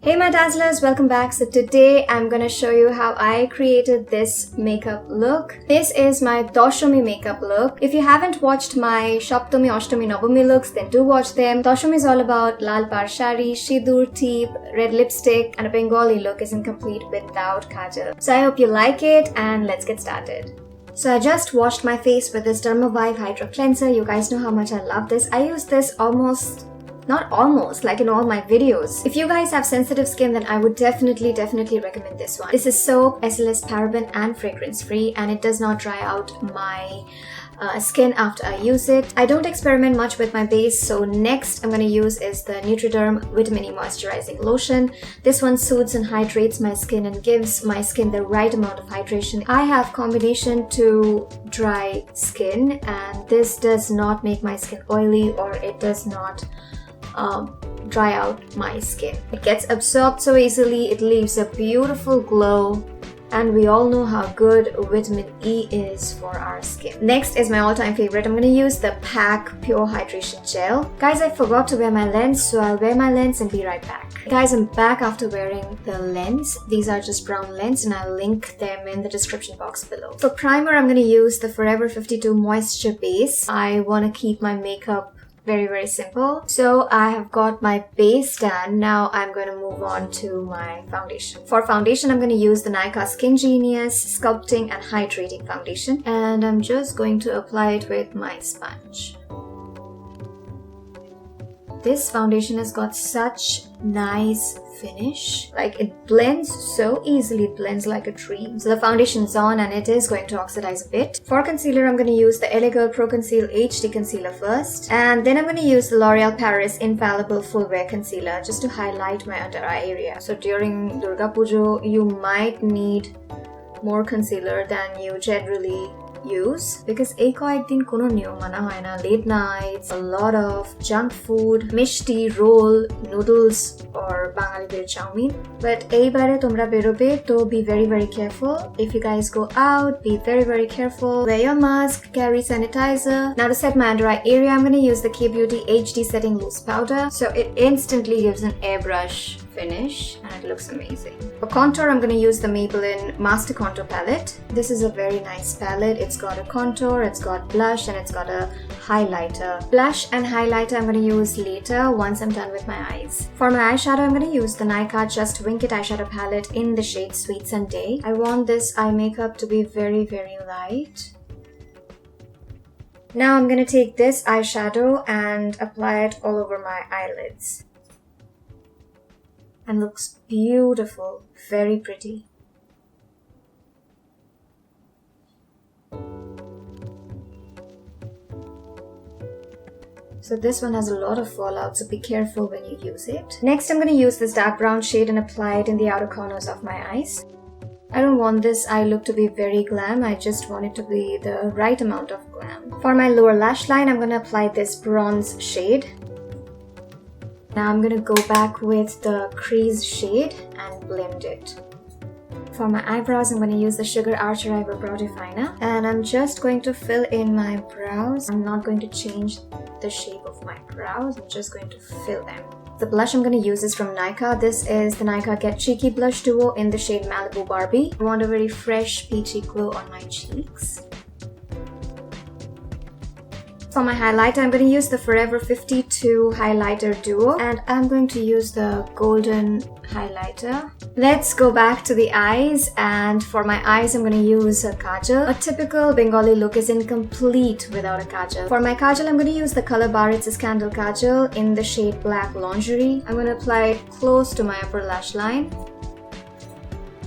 Hey my dazzlers, welcome back. So today I'm gonna show you how I created this makeup look. This is my Dashami makeup look. If you haven't watched my Saptami, Ashtami, Navami looks, then do watch them. Dashami is all about lal paar saree, shindoor teep, red lipstick, and a Bengali look isn't complete without Kajal. So I hope you like it and let's get started. So I just washed my face with this Dermavive Hydra cleanser. You guys know how much I love this. I use this not almost, like in all my videos. If you guys have sensitive skin, then I would definitely recommend this one. This is soap, SLS, paraben and fragrance free, and it does not dry out my skin after I use it. I don't experiment much with my base, so next I'm going to use is the Nutriderm Vitamin E Moisturizing Lotion. This one soothes and hydrates my skin and gives my skin the right amount of hydration. I have combination to dry skin, and this does not make my skin oily or it does not dry out my skin. It gets absorbed so easily, it leaves a beautiful glow, and we all know how good vitamin E is for our skin. Next is my all-time favorite. I'm going to use the PAC Pure Hydration Gel. Guys, I forgot to wear my lens, so I'll wear my lens and be right back. Guys, I'm back after wearing the lens. These are just brown lens and I'll link them in the description box below. For primer, I'm going to use the Forever 52 Moisture Base. I want to keep my makeup very simple. So I have got my base done. Now I'm going to move on to my foundation. For foundation, I'm going to use the Nykaa SKINgenius Sculpting and Hydrating Foundation. And I'm just going to apply it with my sponge. This foundation has got such nice finish. Like, it blends so easily, it blends like a dream. So the foundation is on and it is going to oxidize a bit. For concealer, I'm going to use the LA Girl Pro Conceal HD Concealer first. And then I'm going to use the L'Oreal Paris Infallible Full Wear Concealer just to highlight my under eye area. So during Durga Pujo, you might need more concealer than you generally use, because ek din kono niyom mana hoy na, late nights, a lot of junk food, mishti, roll, noodles or bangaliter chowmein. But eibare tomra berobe, to be very careful. If you guys go out, be very careful. Wear your mask, carry sanitizer. Now to set my under eye area, I'm going to use the K-Beauty HD Setting Loose Powder. So it instantly gives an airbrush finish and it looks amazing. For contour, I'm going to use the Maybelline Master Contour Palette. This is a very nice palette. It's got a contour, it's got blush, and it's got a highlighter. Blush and highlighter I'm going to use later once I'm done with my eyes. For my eyeshadow, I'm going to use the Nykaa Just Wink It eyeshadow palette in the shade Sweet Sundae. I want this eye makeup to be very light. Now I'm going to take this eyeshadow and apply it all over my eyelids. And looks beautiful, very pretty. So this one has a lot of fallout, so be careful when you use it. Next, I'm going to use this dark brown shade and apply it in the outer corners of my eyes. I don't want this eye look to be very glam, I just want it to be the right amount of glam. For my lower lash line, I'm going to apply this bronze shade. Now I'm going to go back with the crease shade and blend it. For my eyebrows, I'm going to use the Sugar Archer Eyebrow Brow Definer. And I'm just going to fill in my brows. I'm not going to change the shape of my brows. I'm just going to fill them. The blush I'm going to use is from Nykaa. This is the Nykaa Get Cheeky Blush Duo in the shade Malibu Barbie. I want a very fresh peachy glow on my cheeks. For my highlighter, I'm going to use the Forever 52 Highlighter Duo, and I'm going to use the golden highlighter. Let's go back to the eyes, and for my eyes, I'm going to use a Kajal. A typical Bengali look is incomplete without a Kajal. For my Kajal, I'm going to use the Colorbar. It's a Scandal Kajal in the shade Black Lingerie. I'm going to apply it close to my upper lash line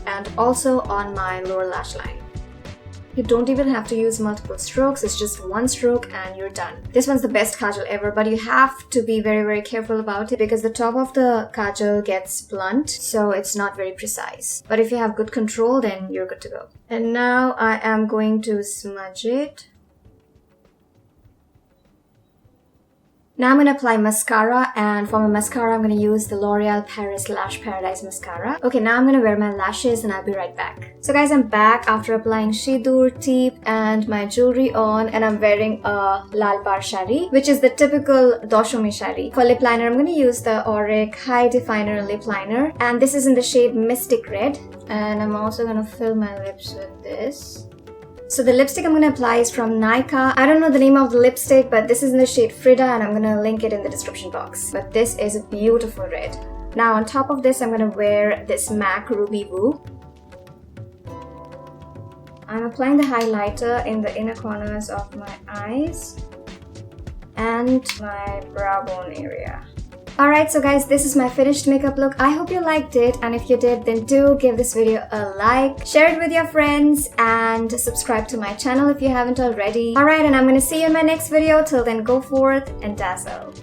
and also on my lower lash line. You don't even have to use multiple strokes, it's just one stroke and you're done. This one's the best Kajal ever, but you have to be very careful about it because the top of the Kajal gets blunt, so it's not very precise. But if you have good control, then you're good to go. And now I am going to smudge it. Now I'm going to apply mascara, and for my mascara I'm going to use the L'Oreal Paris Lash Paradise Mascara. Okay, now I'm going to wear my lashes and I'll be right back. So guys, I'm back after applying shindoor, tip and my jewelry on, and I'm wearing a lal paar saree, which is the typical Dashami saree. For lip liner, I'm going to use the Onyx High Definer Lip Liner, and this is in the shade Mystic Red, and I'm also going to fill my lips with this. So the lipstick I'm going to apply is from Nykaa. I don't know the name of the lipstick, but this is in the shade Frida, and I'm going to link it in the description box. But this is a beautiful red. Now on top of this, I'm going to wear this MAC Ruby Woo. I'm applying the highlighter in the inner corners of my eyes and my brow bone area. Alright, so guys, this is my finished makeup look. I hope you liked it, and if you did, then do give this video a like, share it with your friends, and subscribe to my channel if you haven't already. Alright, and I'm gonna see you in my next video. Till then, go forth and dazzle.